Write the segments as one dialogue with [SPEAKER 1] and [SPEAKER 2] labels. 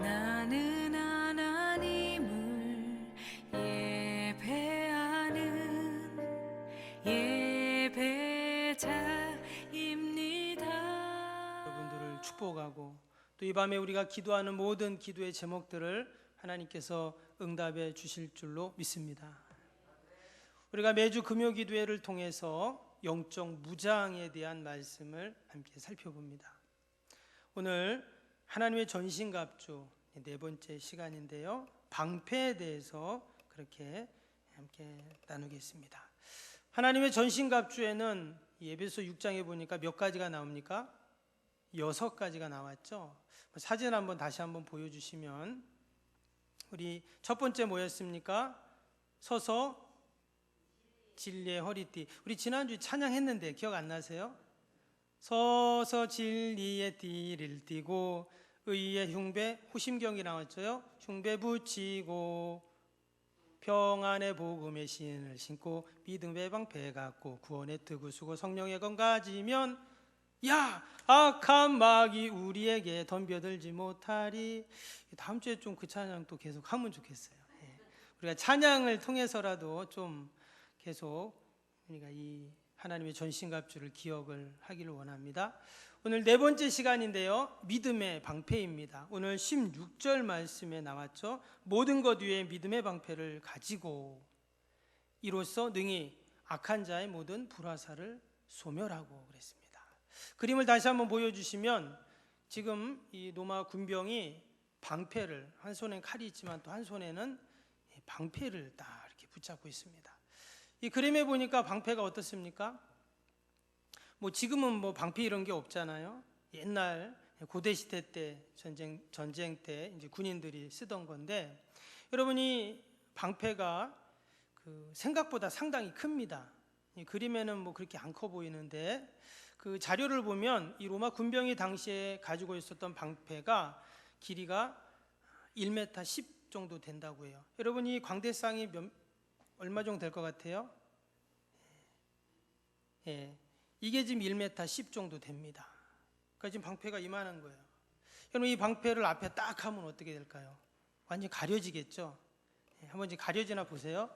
[SPEAKER 1] 나는 하나님을 예배하는 예배자입니다.
[SPEAKER 2] 여러분들을 축복하고 또 이 밤에 우리가 기도하는 모든 기도의 제목들을 하나님께서 응답해 주실 줄로 믿습니다. 우리가 매주 금요 기도회를 통해서 영적 무장에 대한 말씀을 함께 살펴봅니다. 오늘 하나님의 전신갑주 네 번째 시간인데요, 방패에 대해서 그렇게 함께 나누겠습니다. 하나님의 전신갑주에는 에베소 6장에 보니까 몇 가지가 나옵니까? 6가지가 나왔죠. 사진 한번 다시 한번 보여주시면, 우리 첫 번째 뭐였습니까? 서서 진리의 허리띠. 우리 지난주에 찬양했는데 기억 안 나세요? 서서 진리의 띠를 띠고 의의 흉배, 호심경이 나왔죠. 흉배 붙이고 평안의 복음의 신을 신고 믿음의 방패 갖고 구원의 뜨고 쓰고 성령의 건 가지면 야 악한 마귀 우리에게 덤벼들지 못하리. 다음 주에 좀 그 찬양 또 계속 하면 좋겠어요. 우리가 찬양을 통해서라도 좀 계속 우리가 이 하나님의 전신갑주를 기억을 하기를 원합니다. 오늘 네 번째 시간인데요, 믿음의 방패입니다. 오늘 16절 말씀에 나왔죠. 모든 것 위에 믿음의 방패를 가지고 이로써 능히 악한 자의 모든 불화살을 소멸하고 그랬습니다. 그림을 다시 한번 보여주시면, 지금 이 로마 군병이 방패를, 한 손엔 칼이 있지만 또 한 손에는 방패를 딱 이렇게 붙잡고 있습니다. 이 그림에 보니까 방패가 어떻습니까? 지금은 방패 이런 게 없잖아요. 옛날 고대 시대 때 전쟁 때 이제 군인들이 쓰던 건데, 여러분이 방패가 생각보다 상당히 큽니다. 이 그림에는 그렇게 안 커 보이는데, 그 자료를 보면 이 로마 군병이 당시에 가지고 있었던 방패가 길이가 1m 10 정도 된다고 해요. 여러분이 광대쌍이 얼마 정도 될 것 같아요? 이게 지금 1m 10 정도 됩니다. 그러니까 지금 방패가 이만한 거예요. 여러분, 이 방패를 앞에 딱 하면 어떻게 될까요? 완전히 가려지겠죠? 한번 이제 가려지나 보세요.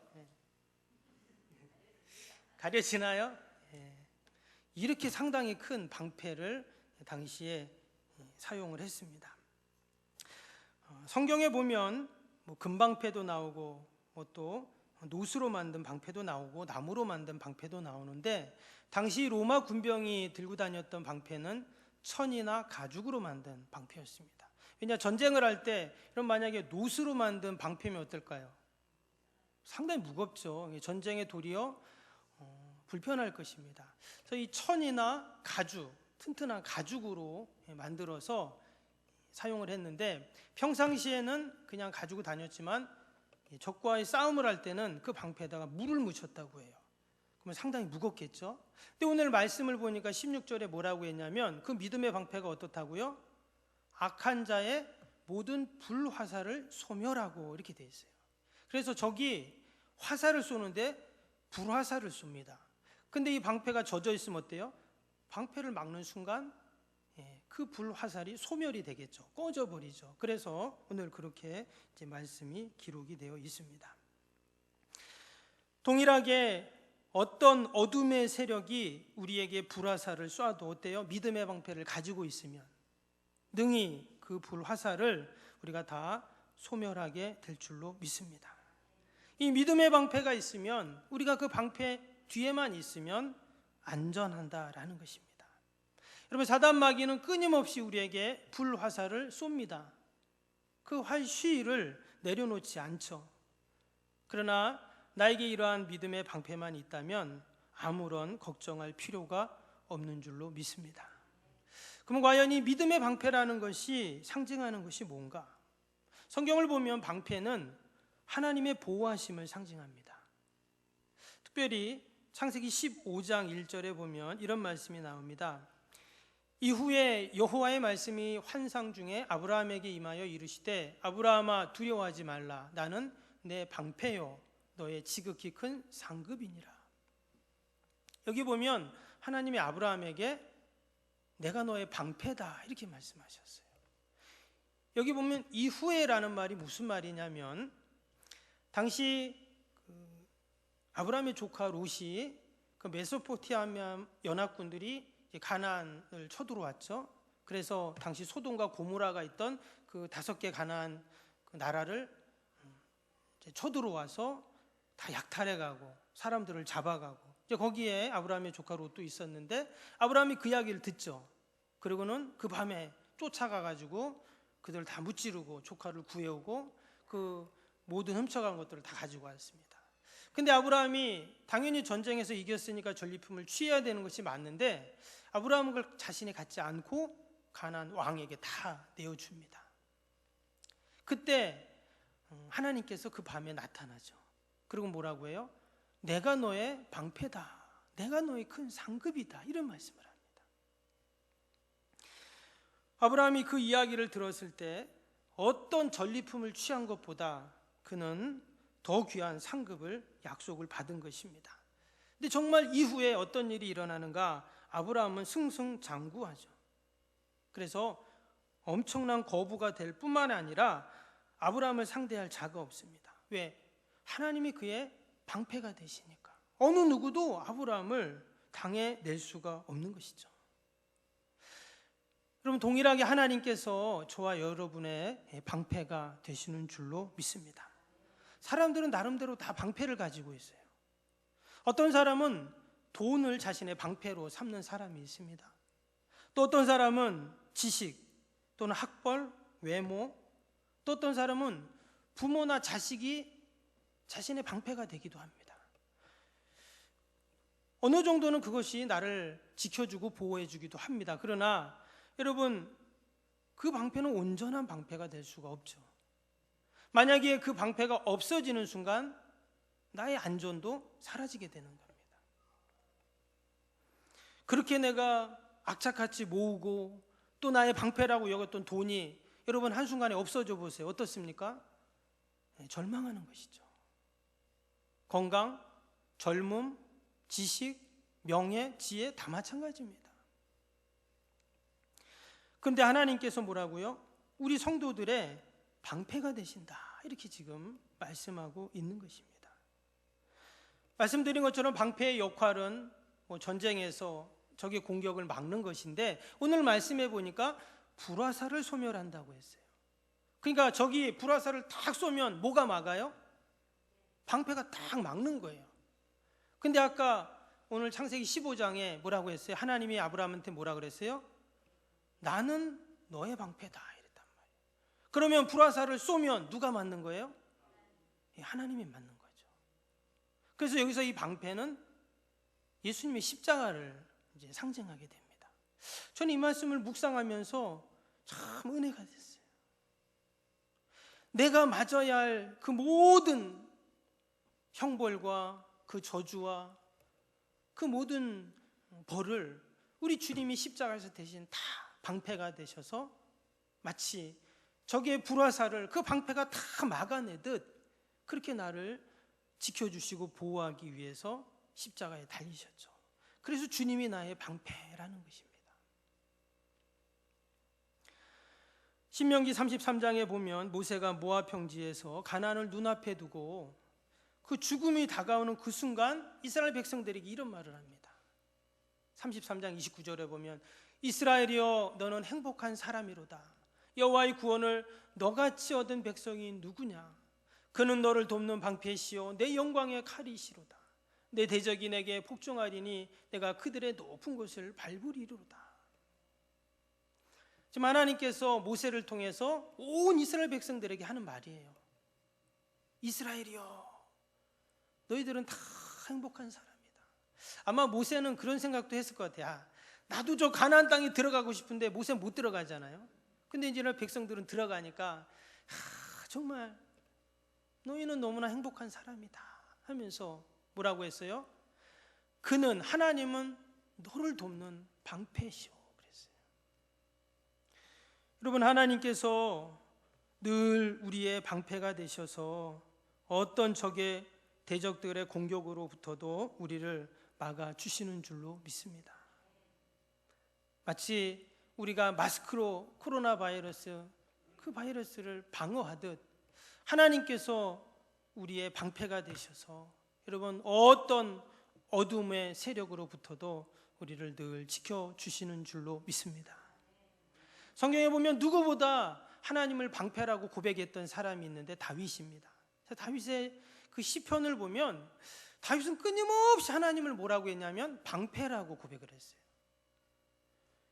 [SPEAKER 2] 가려지나요? 이렇게 상당히 큰 방패를 당시에 사용을 했습니다. 성경에 보면 금방패도 나오고 또 노수로 만든 방패도 나오고 나무로 만든 방패도 나오는데, 당시 로마 군병이 들고 다녔던 방패는 천이나 가죽으로 만든 방패였습니다. 왜냐, 전쟁을 할 때 이런 만약에 노수로 만든 방패면 어떨까요? 상당히 무겁죠. 전쟁에 도리어 불편할 것입니다. 그래서 이 천이나 가죽, 튼튼한 가죽으로 만들어서 사용을 했는데, 평상시에는 그냥 가지고 다녔지만 적과의 싸움을 할 때는 그 방패에다가 물을 묻혔다고 해요. 그러면 상당히 무겁겠죠. 근데 오늘 말씀을 보니까 16절에 뭐라고 했냐면, 그 믿음의 방패가 어떻다고요? 악한 자의 모든 불화살을 소멸하고 이렇게 돼 있어요. 그래서 적이 화살을 쏘는데 불화살을 쏩니다. 근데 이 방패가 젖어 있으면 어때요? 방패를 막는 순간 그 불화살이 소멸이 되겠죠. 꺼져 버리죠. 그래서 오늘 그렇게 이제 말씀이 기록이 되어 있습니다. 동일하게 어떤 어둠의 세력이 우리에게 불화살을 쏴도 어때요? 믿음의 방패를 가지고 있으면 능히 그 불화살을 우리가 다 소멸하게 될 줄로 믿습니다. 이 믿음의 방패가 있으면, 우리가 그 방패 뒤에만 있으면 안전한다라는 것입니다. 여러분, 사단 마귀는 끊임없이 우리에게 불화살을 쏩니다. 그 활시위를 내려놓지 않죠. 그러나 나에게 이러한 믿음의 방패만 있다면 아무런 걱정할 필요가 없는 줄로 믿습니다. 그럼 과연 이 믿음의 방패라는 것이 상징하는 것이 뭔가? 성경을 보면 방패는 하나님의 보호하심을 상징합니다. 특별히 창세기 15장 1절에 보면 이런 말씀이 나옵니다. 이후에 여호와의 말씀이 환상 중에 아브라함에게 임하여 이르시되, 아브라함아 두려워하지 말라. 나는 내 방패요 너의 지극히 큰 상급이니라. 여기 보면 하나님이 아브라함에게 내가 너의 방패다 이렇게 말씀하셨어요. 여기 보면 이후에라는 말이 무슨 말이냐면 당시 아브라함의 조카 롯이 그 메소포타미아 연합군들이 가나안을 쳐들어왔죠. 그래서 당시 소돔과 고모라가 있던 그 5개 가나안 그 나라를 쳐들어와서 다 약탈해가고 사람들을 잡아가고 이제 거기에 아브라함의 조카 롯도 있었는데 아브라함이 그 이야기를 듣죠. 그리고는 그 밤에 쫓아가가지고 그들을 다 무찌르고 조카를 구해오고 그 모든 훔쳐간 것들을 다 가지고 왔습니다. 근데 아브라함이 당연히 전쟁에서 이겼으니까 전리품을 취해야 되는 것이 맞는데 아브라함은 그걸 자신이 갖지 않고 가나안 왕에게 다 내어줍니다. 그때 하나님께서 그 밤에 나타나죠. 그리고 뭐라고 해요? 내가 너의 방패다. 내가 너의 큰 상급이다. 이런 말씀을 합니다. 아브라함이 그 이야기를 들었을 때 어떤 전리품을 취한 것보다 그는 더 귀한 상급을 약속을 받은 것입니다. 근데 정말 이후에 어떤 일이 일어나는가? 아브라함은 승승장구하죠. 그래서 엄청난 거부가 될 뿐만 아니라 아브라함을 상대할 자가 없습니다. 왜? 하나님이 그의 방패가 되시니까. 어느 누구도 아브라함을 당해낼 수가 없는 것이죠. 여러분, 동일하게 하나님께서 저와 여러분의 방패가 되시는 줄로 믿습니다. 사람들은 나름대로 다 방패를 가지고 있어요. 어떤 사람은 돈을 자신의 방패로 삼는 사람이 있습니다. 또 어떤 사람은 지식 또는 학벌, 외모, 또 어떤 사람은 부모나 자식이 자신의 방패가 되기도 합니다. 어느 정도는 그것이 나를 지켜주고 보호해주기도 합니다. 그러나 여러분, 그 방패는 온전한 방패가 될 수가 없죠. 만약에 그 방패가 없어지는 순간 나의 안전도 사라지게 되는 겁니다. 그렇게 내가 악착같이 모으고 또 나의 방패라고 여겼던 돈이 여러분 한순간에 없어져 보세요. 어떻습니까? 절망하는 것이죠. 건강, 젊음, 지식, 명예, 지혜 다 마찬가지입니다. 그런데 하나님께서 뭐라고요? 우리 성도들의 방패가 되신다. 이렇게 지금 말씀하고 있는 것입니다. 말씀드린 것처럼 방패의 역할은 전쟁에서 적의 공격을 막는 것인데 오늘 말씀해 보니까 불화살을 소멸한다고 했어요. 그러니까 적이 불화살을 탁 쏘면 뭐가 막아요? 방패가 딱 막는 거예요. 근데 아까 오늘 창세기 15장에 뭐라고 했어요? 하나님이 아브라함한테 뭐라 그랬어요? 나는 너의 방패다 이랬단 말이에요. 그러면 불화살을 쏘면 누가 맞는 거예요? 하나님이 맞는 거죠. 그래서 여기서 이 방패는 예수님의 십자가를 이제 상징하게 됩니다. 저는 이 말씀을 묵상하면서 참 은혜가 됐어요. 내가 맞아야 할 그 모든 형벌과 그 저주와 그 모든 벌을 우리 주님이 십자가에서 대신 다 방패가 되셔서 마치 적의 불화살을 그 방패가 다 막아내듯 그렇게 나를 지켜주시고 보호하기 위해서 십자가에 달리셨죠. 그래서 주님이 나의 방패라는 것입니다. 신명기 33장에 보면 모세가 모압 평지에서 가나안을 눈앞에 두고 그 죽음이 다가오는 그 순간 이스라엘 백성들에게 이런 말을 합니다. 33장 29절에 보면 이스라엘이여 너는 행복한 사람이로다. 여호와의 구원을 너같이 얻은 백성이 누구냐? 그는 너를 돕는 방패시요 내 영광의 칼이시로다. 내 대적이 내게 복종하리니 내가 그들의 높은 곳을 밟으리로다. 지금 하나님께서 모세를 통해서 온 이스라엘 백성들에게 하는 말이에요. 이스라엘이여 너희들은 다 행복한 사람이다. 아마 모세는 그런 생각도 했을 것 같아요. 나도 저 가나안 땅에 들어가고 싶은데 모세 못 들어가잖아요. 근데 이제 백성들은 들어가니까 정말 너희는 너무나 행복한 사람이다 하면서 뭐라고 했어요? 그는 하나님은 너를 돕는 방패시오 그랬어요. 여러분, 하나님께서 늘 우리의 방패가 되셔서 어떤 적의 대적들의 공격으로부터도 우리를 막아주시는 줄로 믿습니다. 마치 우리가 마스크로 코로나 바이러스 그 바이러스를 방어하듯 하나님께서 우리의 방패가 되셔서 여러분 어떤 어둠의 세력으로부터도 우리를 늘 지켜주시는 줄로 믿습니다. 성경에 보면 누구보다 하나님을 방패라고 고백했던 사람이 있는데 다윗입니다. 다윗의 그 시편을 보면 다윗은 끊임없이 하나님을 뭐라고 했냐면 방패라고 고백을 했어요.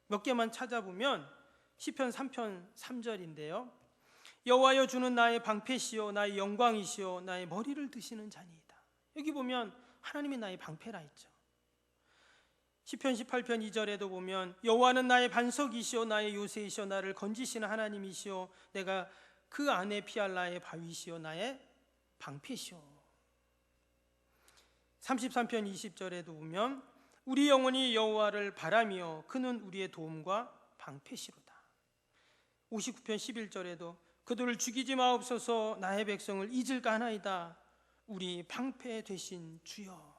[SPEAKER 2] 몇 개만 찾아보면 시편 3편 3절인데요. 여호와여 주는 나의 방패시요 나의 영광이시요 나의 머리를 드시는 자니이다. 여기 보면 하나님이 나의 방패라 했죠. 시편 18편 2절에도 보면 여호와는 나의 반석이시요 나의 요새이시요 나를 건지시는 하나님이시요 내가 그 안에 피할 나의 바위시요 나의 방패시요. 33편 20절에도 보면 우리 영혼이 여호와를 바라며 그는 우리의 도움과 방패시로다. 59편 11절에도 그들을 죽이지 마옵소서 나의 백성을 잊을까 하나이다 우리 방패 되신 주여.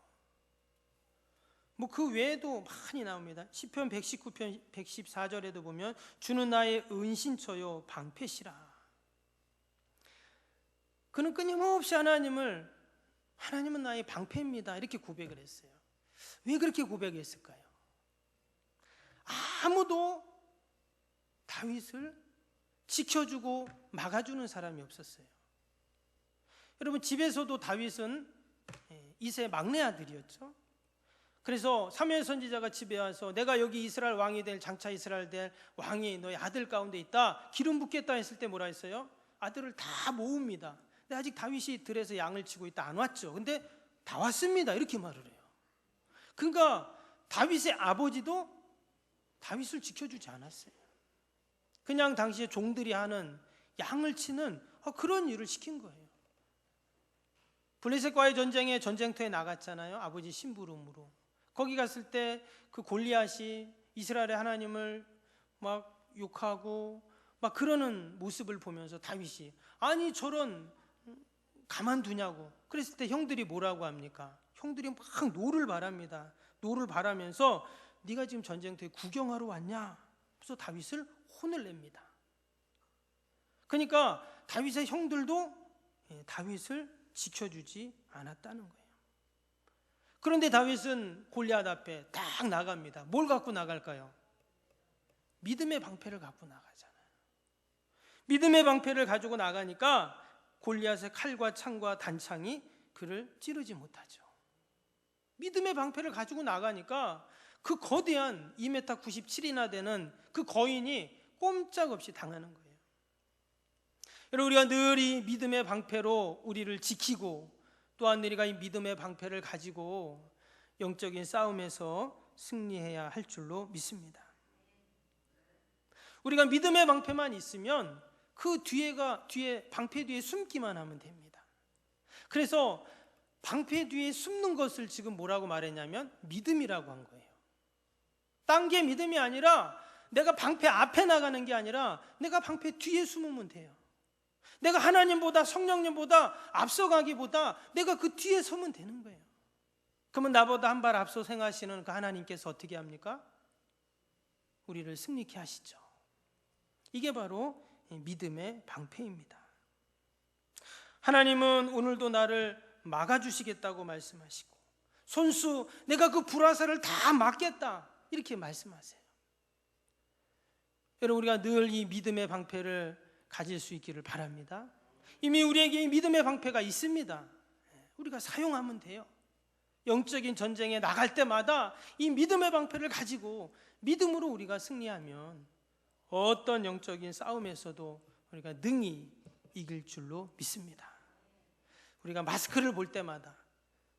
[SPEAKER 2] 그 외에도 많이 나옵니다. 시편 119편 114절에도 보면 주는 나의 은신처요 방패시라. 그는 끊임없이 하나님은 나의 방패입니다 이렇게 고백을 했어요. 왜 그렇게 고백했을까요? 아무도 다윗을 지켜주고 막아주는 사람이 없었어요. 여러분 집에서도 다윗은 이세 막내 아들이었죠. 그래서 사무엘 선지자가 집에 와서 내가 여기 이스라엘 왕이 될 장차 이스라엘 될 왕이 너의 아들 가운데 있다 기름 붓겠다 했을 때 뭐라 했어요? 아들을 다 모읍니다. 근데 아직 다윗이 들에서 양을 치고 있다 안 왔죠. 근데 다 왔습니다 이렇게 말을 해요. 그러니까 다윗의 아버지도 다윗을 지켜주지 않았어요. 그냥 당시에 종들이 하는 양을 치는 그런 일을 시킨 거예요. 블레셋과의 전쟁에 전쟁터에 나갔잖아요. 아버지 심부름으로. 거기 갔을 때 그 골리앗이 이스라엘의 하나님을 막 욕하고 막 그러는 모습을 보면서 다윗이 아니 저런 가만두냐고. 그랬을 때 형들이 뭐라고 합니까? 형들이 막 노를 바랍니다. 노를 바라면서 네가 지금 전쟁터에 구경하러 왔냐? 그래서 다윗을 혼을 냅니다. 그러니까 다윗의 형들도 다윗을 지켜주지 않았다는 거예요. 그런데 다윗은 골리앗 앞에 딱 나갑니다. 뭘 갖고 나갈까요? 믿음의 방패를 갖고 나가잖아요. 믿음의 방패를 가지고 나가니까 골리앗의 칼과 창과 단창이 그를 찌르지 못하죠. 믿음의 방패를 가지고 나가니까 그 거대한 2m 97이나 되는 그 거인이 꼼짝없이 당하는 거예요. 여러분 우리가 늘 이 믿음의 방패로 우리를 지키고 또한 우리가 이 믿음의 방패를 가지고 영적인 싸움에서 승리해야 할 줄로 믿습니다. 우리가 믿음의 방패만 있으면 그 뒤에 방패 뒤에 숨기만 하면 됩니다. 그래서 방패 뒤에 숨는 것을 지금 뭐라고 말했냐면 믿음이라고 한 거예요. 딴 게 믿음이 아니라 내가 방패 앞에 나가는 게 아니라 내가 방패 뒤에 숨으면 돼요. 내가 하나님보다 성령님보다 앞서가기보다 내가 그 뒤에 서면 되는 거예요. 그러면 나보다 한 발 앞서 행하시는 그 하나님께서 어떻게 합니까? 우리를 승리케 하시죠. 이게 바로 믿음의 방패입니다. 하나님은 오늘도 나를 막아주시겠다고 말씀하시고 손수 내가 그 불화살을 다 막겠다 이렇게 말씀하세요. 여러분 우리가 늘 이 믿음의 방패를 가질 수 있기를 바랍니다. 이미 우리에게 이 믿음의 방패가 있습니다. 우리가 사용하면 돼요. 영적인 전쟁에 나갈 때마다 이 믿음의 방패를 가지고 믿음으로 우리가 승리하면 어떤 영적인 싸움에서도 우리가 능히 이길 줄로 믿습니다. 우리가 마스크를 볼 때마다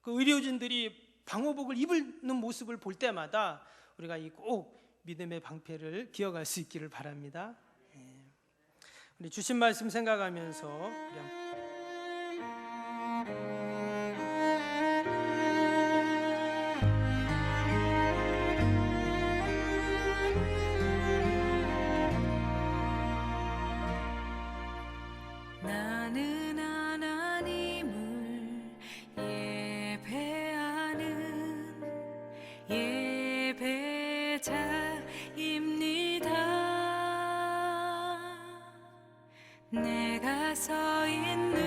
[SPEAKER 2] 그 의료진들이 방호복을 입는 모습을 볼 때마다 우리가 꼭 믿음의 방패를 기억할 수 있기를 바랍니다. 우리 주신 말씀 생각하면서
[SPEAKER 1] 나는 하나님을 예배하는 예배자입니다. 내가 서 있는